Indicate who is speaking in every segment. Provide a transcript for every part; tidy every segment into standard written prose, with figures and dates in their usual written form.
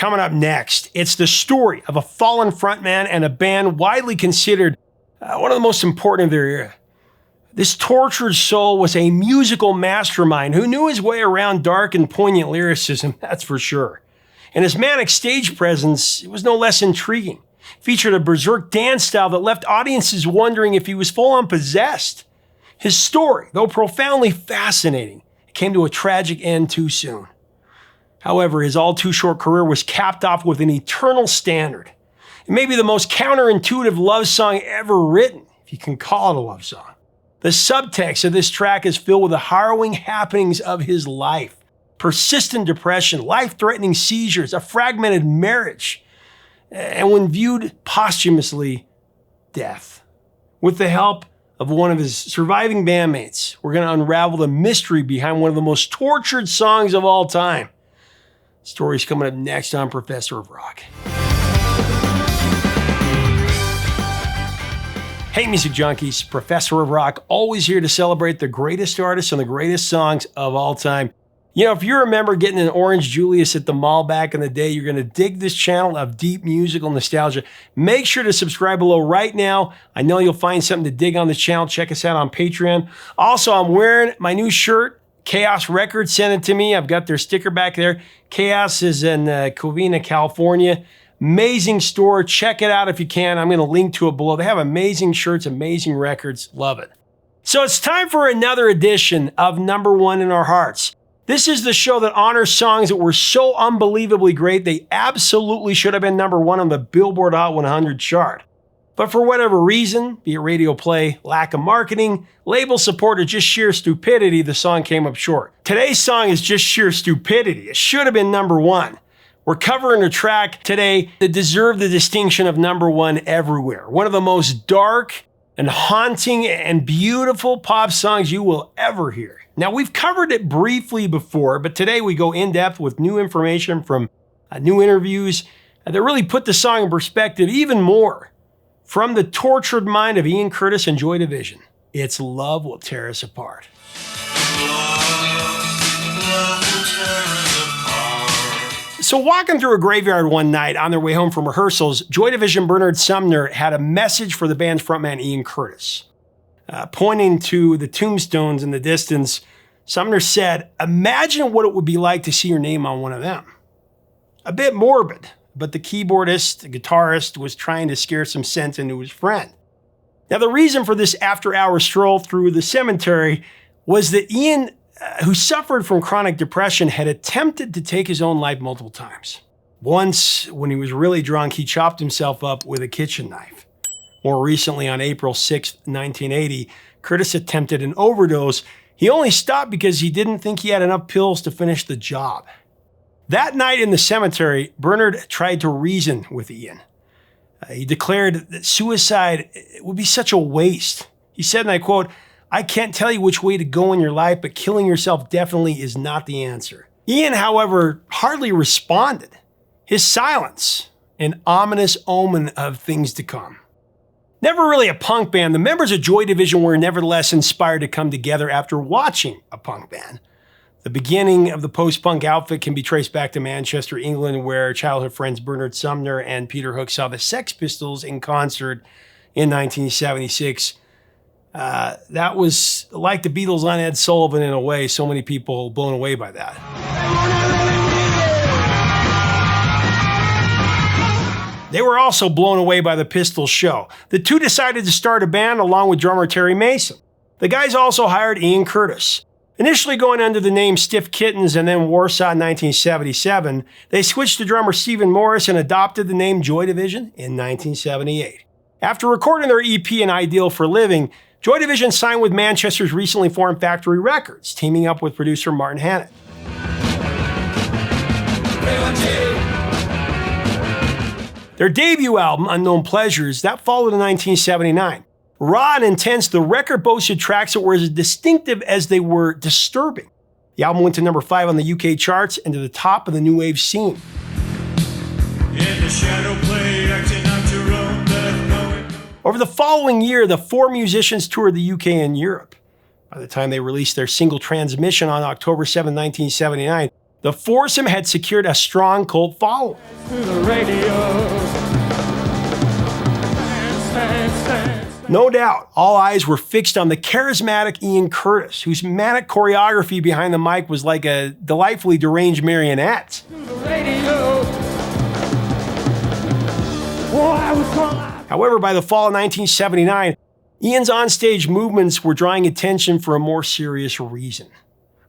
Speaker 1: coming up next. It's the story of a fallen frontman and a band widely considered one of the most important of their era. This tortured soul was a musical mastermind who knew his way around dark and poignant lyricism, that's for sure. And his manic stage presence, it was no less intriguing. Featured a berserk dance style that left audiences wondering if he was full-on possessed. His story, though profoundly fascinating, came to a tragic end too soon. However, his all-too-short career was capped off with an eternal standard. It may be the most counterintuitive love song ever written, if you can call it a love song. The subtext of this track is filled with the harrowing happenings of his life. Persistent depression, life-threatening seizures, a fragmented marriage, and when viewed posthumously, death. With the help of one of his surviving bandmates, we're going to unravel the mystery behind one of the most tortured songs of all time. The story's coming up next on Professor of Rock. Hey, music junkies, Professor of Rock, always here to celebrate the greatest artists and the greatest songs of all time. You know, if you remember getting an Orange Julius at the mall back in the day, you're going to dig this channel of deep musical nostalgia. Make sure to subscribe below right now. I know you'll find something to dig on this channel. Check us out on Patreon. Also, I'm wearing my new shirt. Chaos Records sent it to me. I've got their sticker back there. Chaos is in Covina, California. Amazing store. Check it out if you can. I'm going to link to it below. They have amazing shirts, amazing records. Love it. So it's time for another edition of Number One in Our Hearts. This is the show that honors songs that were so unbelievably great they absolutely should have been number one on the Billboard Hot 100 chart. But for whatever reason, be it radio play, lack of marketing, label support, or just sheer stupidity, the song came up short. Today's song is just sheer stupidity. It should have been number one. We're covering a track today that deserved the distinction of number one everywhere. One of the most dark and haunting and beautiful pop songs you will ever hear. Now, we've covered it briefly before, but today we go in depth with new information from new interviews that really put the song in perspective even more. From the tortured mind of Ian Curtis and Joy Division, it's Love Will Tear Us Apart. So walking through a graveyard one night on their way home from rehearsals, Joy Division Bernard Sumner had a message for the band's frontman Ian Curtis. Pointing to the tombstones in the distance, Sumner said, "Imagine what it would be like to see your name on one of them." A bit morbid, but the keyboardist, the guitarist, was trying to scare some sense into his friend. Now, the reason for this after-hour stroll through the cemetery was that Ian, who suffered from chronic depression, had attempted to take his own life multiple times. Once, when he was really drunk, he chopped himself up with a kitchen knife. More recently, on April 6, 1980, Curtis attempted an overdose. He only stopped because he didn't think he had enough pills to finish the job. That night in the cemetery, Bernard tried to reason with Ian. He declared that suicide would be such a waste. He said, and I quote, "I can't tell you which way to go in your life, but killing yourself definitely is not the answer." Ian, however, hardly responded. His silence, an ominous omen of things to come. Never really a punk band, the members of Joy Division were nevertheless inspired to come together after watching a punk band. The beginning of the post-punk outfit can be traced back to Manchester, England, where childhood friends Bernard Sumner and Peter Hook saw the Sex Pistols in concert in 1976. That was like the Beatles on Ed Sullivan in a way, so many people blown away by that. They were also blown away by the Pistols show. The two decided to start a band along with drummer Terry Mason. The guys also hired Ian Curtis. Initially going under the name Stiff Kittens and then Warsaw in 1977, they switched to drummer Stephen Morris and adopted the name Joy Division in 1978. After recording their EP An Ideal for Living, Joy Division signed with Manchester's recently formed Factory Records, teaming up with producer Martin Hannett. Their debut album, Unknown Pleasures, that followed in 1979. Raw and intense, the record boasted tracks that were as distinctive as they were disturbing. The album went to number 5 on the UK charts and to the top of the new wave scene. In the shadow play, acting out your own death. Over the following year, the four musicians toured the UK and Europe. By the time they released their single Transmission on October 7, 1979, the foursome had secured a strong cult following. No doubt, all eyes were fixed on the charismatic Ian Curtis, whose manic choreography behind the mic was like a delightfully deranged marionette. However, by the fall of 1979, Ian's onstage movements were drawing attention for a more serious reason.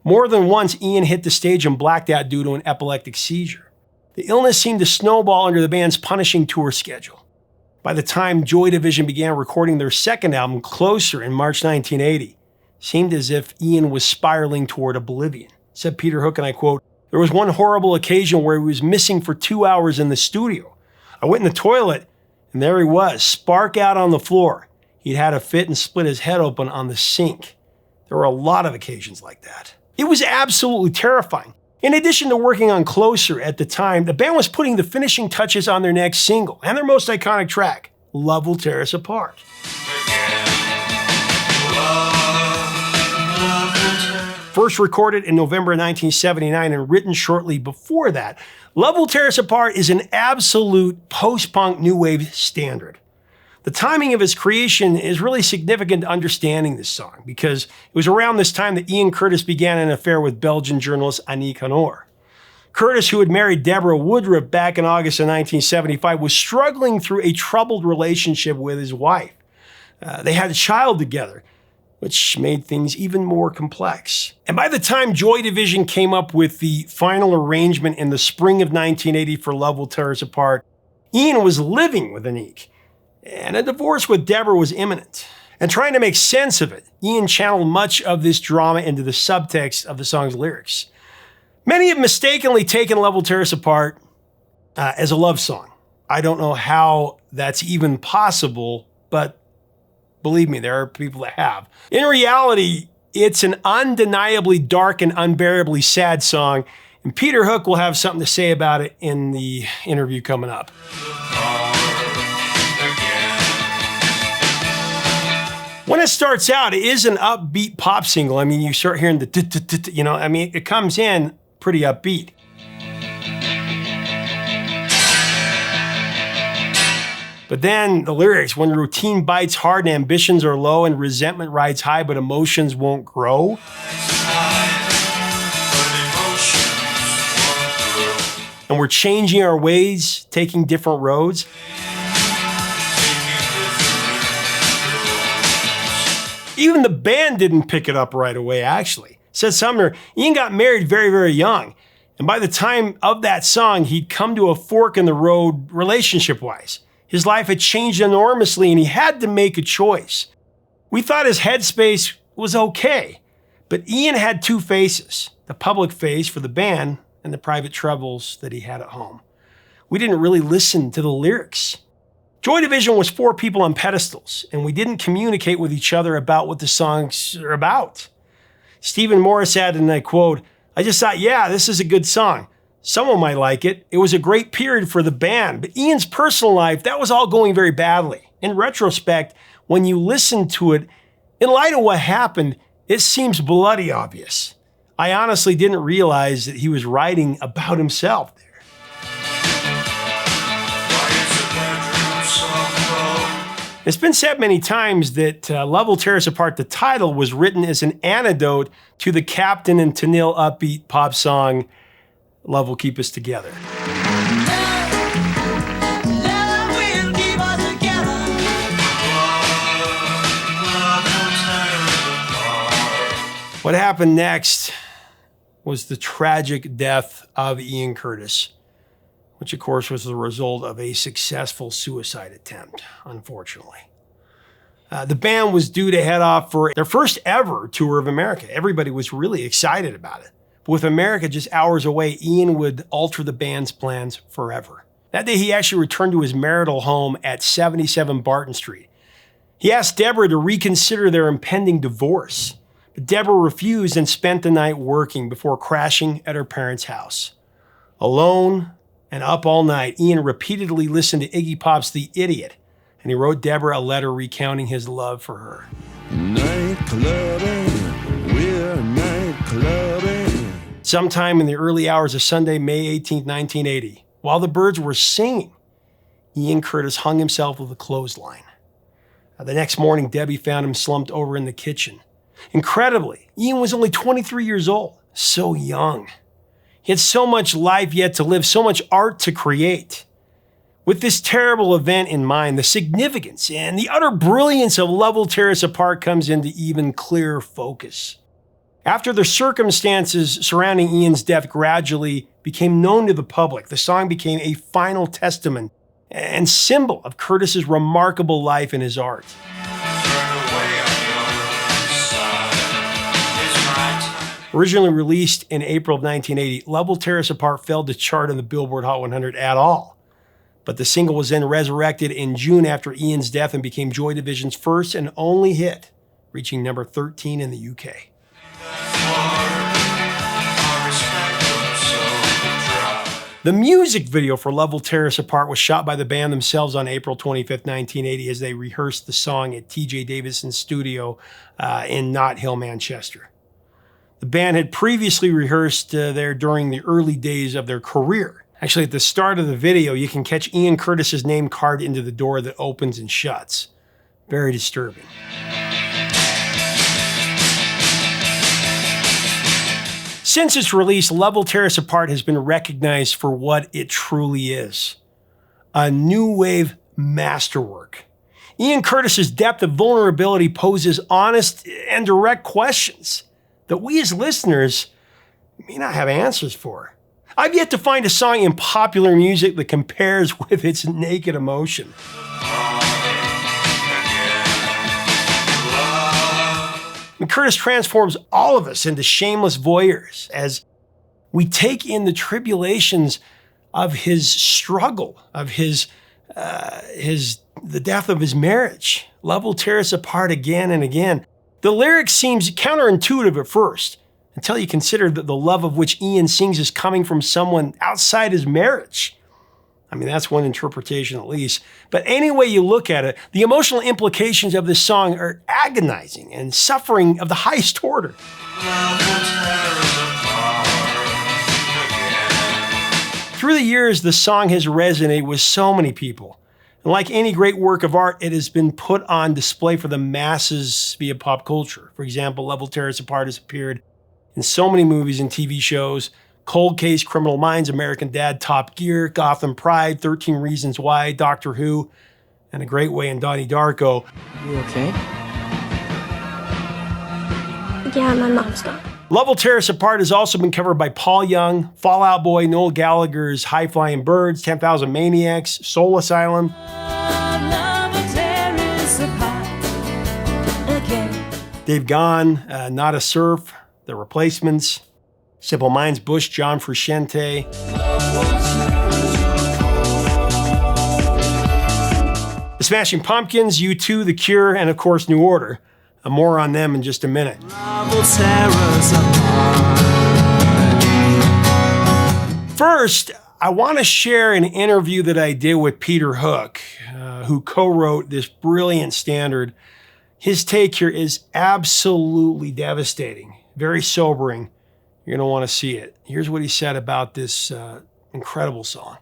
Speaker 1: More than once, Ian hit the stage and blacked out due to an epileptic seizure. The illness seemed to snowball under the band's punishing tour schedule. By the time Joy Division began recording their second album, Closer, in March 1980, it seemed as if Ian was spiraling toward oblivion. Said Peter Hook, and I quote, "There was one horrible occasion where he was missing for 2 hours in the studio. I went in the toilet, and there he was, spark out on the floor. He'd had a fit and split his head open on the sink." There were a lot of occasions like that. It was absolutely terrifying. In addition to working on Closer at the time, the band was putting the finishing touches on their next single and their most iconic track, Love Will Tear Us Apart. First recorded in November 1979 and written shortly before that, Love Will Tear Us Apart is an absolute post-punk new wave standard. The timing of its creation is really significant to understanding this song because it was around this time that Ian Curtis began an affair with Belgian journalist Annick Honor. Curtis, who had married Deborah Woodruff back in August of 1975, was struggling through a troubled relationship with his wife. They had a child together, which made things even more complex. And by the time Joy Division came up with the final arrangement in the spring of 1980 for Love Will Tear Us Apart, Ian was living with Annick, and a divorce with Deborah was imminent. And trying to make sense of it, Ian channeled much of this drama into the subtext of the song's lyrics. Many have mistakenly taken Love Will Tear Us Apart as a love song. I don't know how that's even possible, but believe me, there are people that have. In reality, it's an undeniably dark and unbearably sad song, and Peter Hook will have something to say about it in the interview coming up. When it starts out, it is an upbeat pop single. I mean, you start hearing the it comes in pretty upbeat. But then the lyrics, when routine bites hard and ambitions are low and resentment rides high but emotions won't grow. And we're changing our ways, taking different roads. Even the band didn't pick it up right away, actually. Said Sumner, Ian got married very, very young. And by the time of that song, he'd come to a fork in the road relationship-wise. His life had changed enormously and he had to make a choice. We thought his headspace was okay. But Ian had two faces, the public face for the band and the private troubles that he had at home. We didn't really listen to the lyrics. Joy Division was 4 people on pedestals, and we didn't communicate with each other about what the songs are about. Stephen Morris said, and I quote, "I just thought, yeah, this is a good song. Someone might like it. It was a great period for the band, but Ian's personal life, that was all going very badly. In retrospect, when you listen to it, in light of what happened, it seems bloody obvious. I honestly didn't realize that he was writing about himself there." It's been said many times that Love Will Tear Us Apart, the title, was written as an antidote to the Captain and Tennille upbeat pop song, Love Will Keep Us Together. What happened next was the tragic death of Ian Curtis, which of course was the result of a successful suicide attempt, unfortunately. The band was due to head off for their first ever tour of America. Everybody was really excited about it. But with America just hours away, Ian would alter the band's plans forever. That day, he actually returned to his marital home at 77 Barton Street. He asked Deborah to reconsider their impending divorce, but Deborah refused and spent the night working before crashing at her parents' house. Alone and up all night, Ian repeatedly listened to Iggy Pop's The Idiot, and he wrote Deborah a letter recounting his love for her.
Speaker 2: Night clubbing, we're night clubbing.
Speaker 1: Sometime in the early hours of Sunday, May 18, 1980, while the Byrds were singing, Ian Curtis hung himself with a clothesline. The next morning, Debbie found him slumped over in the kitchen. Incredibly, Ian was only 23 years old, so young. He had so much life yet to live, so much art to create. With this terrible event in mind, the significance and the utter brilliance of Love Will Tear Us Apart comes into even clearer focus. After the circumstances surrounding Ian's death gradually became known to the public, the song became a final testament and symbol of Curtis's remarkable life and his art. Originally released in April of 1980, Love Will Tear Us Apart failed to chart on the Billboard Hot 100 at all. But the single was then resurrected in June after Ian's death and became Joy Division's first and only hit, reaching number 13 in the UK. The music video for Love Will Tear Us Apart was shot by the band themselves on April 25, 1980, as they rehearsed the song at T.J. Davison's studio in Knott Hill, Manchester. The band had previously rehearsed there during the early days of their career. Actually, at the start of the video, you can catch Ian Curtis's name carved into the door that opens and shuts. Very disturbing. Since its release, Love Will Tear Us Apart has been recognized for what it truly is: a new wave masterwork. Ian Curtis's depth of vulnerability poses honest and direct questions that we as listeners may not have answers for. I've yet to find a song in popular music that compares with its naked emotion. And Curtis transforms all of us into shameless voyeurs as we take in the tribulations of his struggle, of the death of his marriage. Love will tear us apart again and again. The lyric seems counterintuitive at first, until you consider that the love of which Ian sings is coming from someone outside his marriage. I mean, that's one interpretation at least. But any way you look at it, the emotional implications of this song are agonizing and suffering of the highest order. Through the years, the song has resonated with so many people. And like any great work of art, it has been put on display for the masses via pop culture. For example, Love Will Tear Us Apart has appeared in so many movies and TV shows: Cold Case, Criminal Minds, American Dad, Top Gear, Gotham Pride, 13 Reasons Why, Doctor Who, and a great way in Donnie Darko.
Speaker 2: You okay?
Speaker 3: Yeah, my mom's not.
Speaker 1: Love Will Tear Us Apart has also been covered by Paul Young, Fall Out Boy, Noel Gallagher's High Flying Birds, 10,000 Maniacs, Soul Asylum. Dave Gahan, Not a Surf, The Replacements, Simple Minds, Bush, John Frusciante. The Smashing Pumpkins, U2, The Cure, and of course New Order. More on them in just a minute. First, I want to share an interview that I did with Peter Hook, who co-wrote this brilliant standard. His take here is absolutely devastating, very sobering. You're going to want to see it. Here's what he said about this incredible song.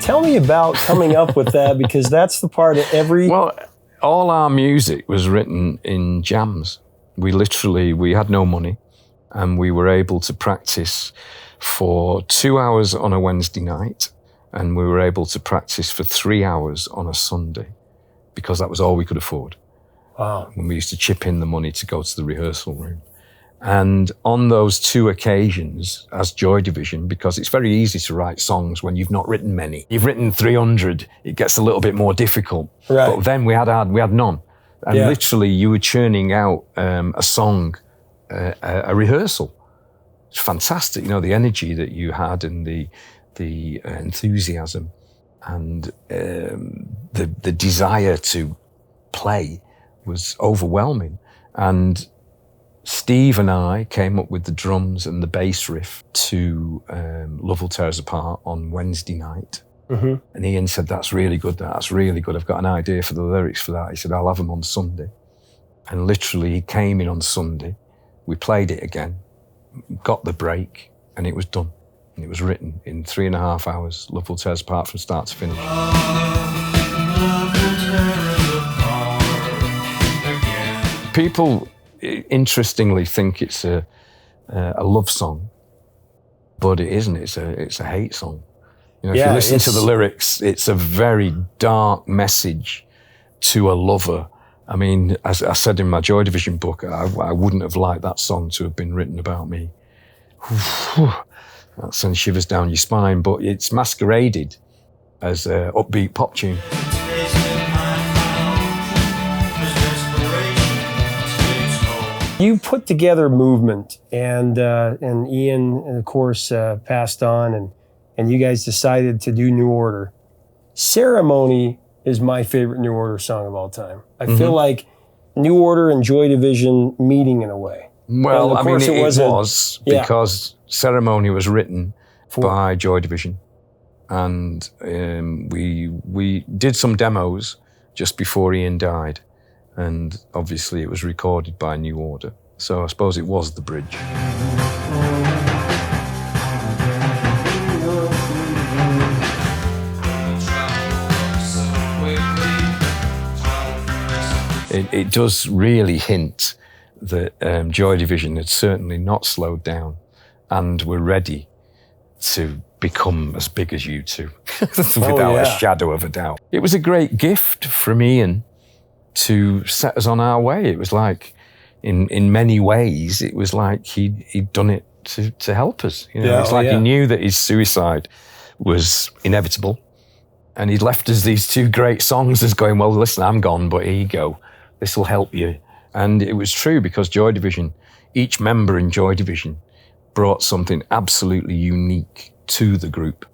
Speaker 1: Tell me about coming up with that, because that's the part of every...
Speaker 4: Well, all our music was written in jams. We had no money, and we were able to practice for 2 hours on a Wednesday night, and we were able to practice for 3 hours on a Sunday, because that was all we could afford.
Speaker 1: Wow.
Speaker 4: When we used to chip in the money to go to the rehearsal room. And on those two occasions, as Joy Division, because it's very easy to write songs when you've not written many. You've written 300, it gets a little bit more difficult.
Speaker 1: Right.
Speaker 4: But then we had none. And literally you were churning out a song, a rehearsal. It's fantastic, the energy that you had and the enthusiasm and the desire to play was overwhelming. And Steve and I came up with the drums and the bass riff to Love Will Tear Us Apart on Wednesday night. Mm-hmm. And Ian said, that's really good. I've got an idea for the lyrics for that. He said, I'll have them on Sunday. And literally, he came in on Sunday. We played it again, got the break, and it was done. And it was written in 3.5 hours. Love Will Tear Us Apart from start to finish. People, interestingly, think it's a love song, but it isn't. It's a hate song. You know, if you listen to the lyrics, it's a very dark message to a lover. I mean, as I said in my Joy Division book, I wouldn't have liked that song to have been written about me. That sends shivers down your spine, but it's masqueraded as an upbeat pop tune.
Speaker 1: You put together a movement, and Ian, of course, passed on, and you guys decided to do New Order. Ceremony is my favorite New Order song of all time. I feel like New Order and Joy Division meeting in a way.
Speaker 4: Well, I mean, it was because Ceremony was written by Joy Division, and we did some demos just before Ian died. And obviously it was recorded by New Order. So I suppose it was the bridge. It does really hint that Joy Division had certainly not slowed down and were ready to become as big as U2 without a shadow of a doubt. It was a great gift from Ian to set us on our way. It was like, in many ways, it was like he'd done it to help us. You know, it's like he knew that his suicide was inevitable, and he'd left us these two great songs as going, well, listen, I'm gone, but here you go. This will help you. And it was true, because Joy Division, each member in Joy Division brought something absolutely unique to the group.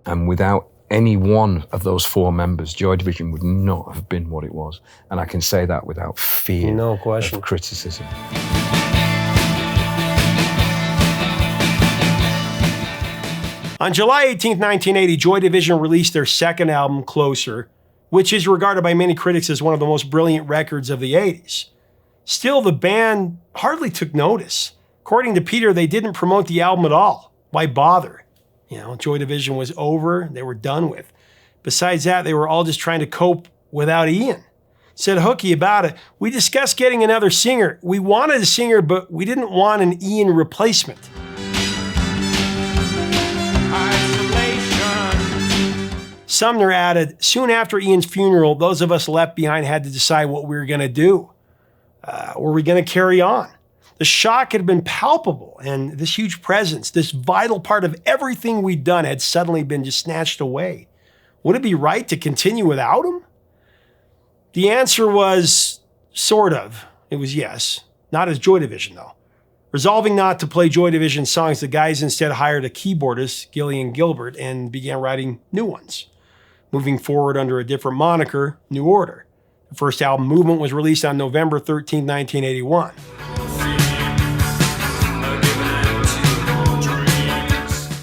Speaker 4: And without any one of those 4 members, Joy Division would not have been what it was. And I can say that without fear of criticism.
Speaker 1: On July 18, 1980, Joy Division released their second album, Closer, which is regarded by many critics as one of the most brilliant records of the 80s. Still, the band hardly took notice. According to Peter, they didn't promote the album at all. Why bother? You know, Joy Division was over, they were done with. Besides that, they were all just trying to cope without Ian. Said Hooky about it, we discussed getting another singer. We wanted a singer, but we didn't want an Ian replacement. Sumner added, soon after Ian's funeral, those of us left behind had to decide what we were going to do. Were we going to carry on? The shock had been palpable, and this huge presence, this vital part of everything we'd done, had suddenly been just snatched away. Would it be right to continue without him? The answer was sort of. It was yes. Not as Joy Division, though. Resolving not to play Joy Division songs, the guys instead hired a keyboardist, Gillian Gilbert, and began writing new ones, moving forward under a different moniker, New Order. The first album, Movement, was released on November 13, 1981.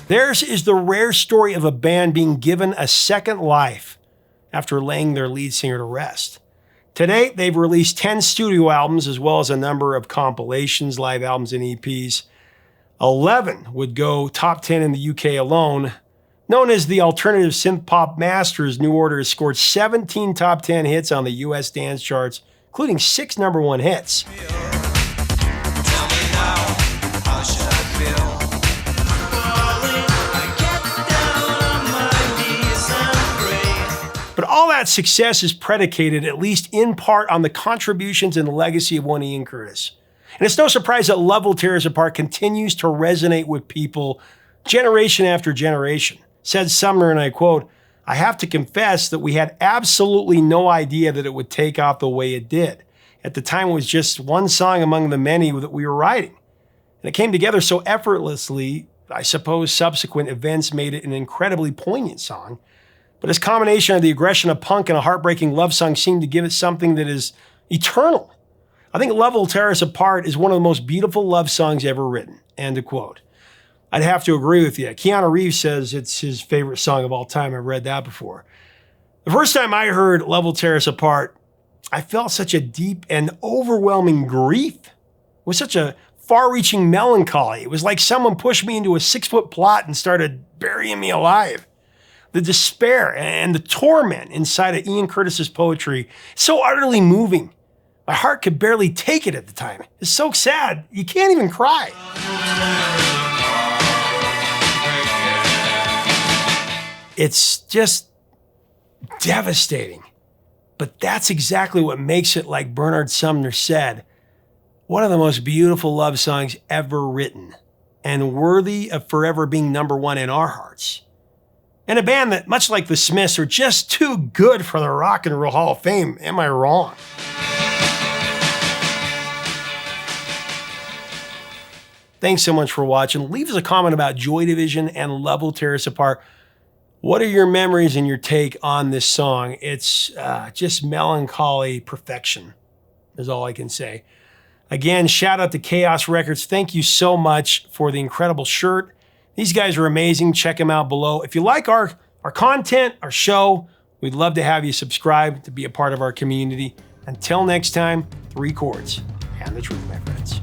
Speaker 1: Theirs is the rare story of a band being given a second life after laying their lead singer to rest. To date, they've released 10 studio albums as well as a number of compilations, live albums, and EPs. 11 would go top 10 in the UK alone. Known as the alternative synth-pop masters, New Order has scored 17 top 10 hits on the US dance charts, including 6 number 1 hits. But all that success is predicated, at least in part, on the contributions and legacy of one Ian Curtis. And it's no surprise that Love Will Tear Us Apart continues to resonate with people generation after generation. Said Sumner, and I quote, I have to confess that we had absolutely no idea that it would take off the way it did. At the time, it was just one song among the many that we were writing. And it came together so effortlessly, I suppose subsequent events made it an incredibly poignant song. But this combination of the aggression of punk and a heartbreaking love song seemed to give it something that is eternal. I think Love Will Tear Us Apart is one of the most beautiful love songs ever written. End of quote. I'd have to agree with you. Keanu Reeves says it's his favorite song of all time. I've read that before. The first time I heard Love Will Tear Us Apart, I felt such a deep and overwhelming grief. It was such a far-reaching melancholy. It was like someone pushed me into a 6-foot plot and started burying me alive. The despair and the torment inside of Ian Curtis's poetry, so utterly moving. My heart could barely take it at the time. It's so sad, you can't even cry. It's just devastating. But that's exactly what makes it, like Bernard Sumner said, one of the most beautiful love songs ever written, and worthy of forever being number one in our hearts. And a band that, much like the Smiths, are just too good for the Rock and Roll Hall of Fame. Am I wrong? Thanks so much for watching. Leave us a comment about Joy Division and Love Will Tear Us Apart. What are your memories and your take on this song? It's just melancholy perfection, is all I can say. Again, shout out to Chaos Records. Thank you so much for the incredible shirt. These guys are amazing. Check them out below. If you like our content, our show, we'd love to have you subscribe to be a part of our community. Until next time, 3 chords and the truth, my friends.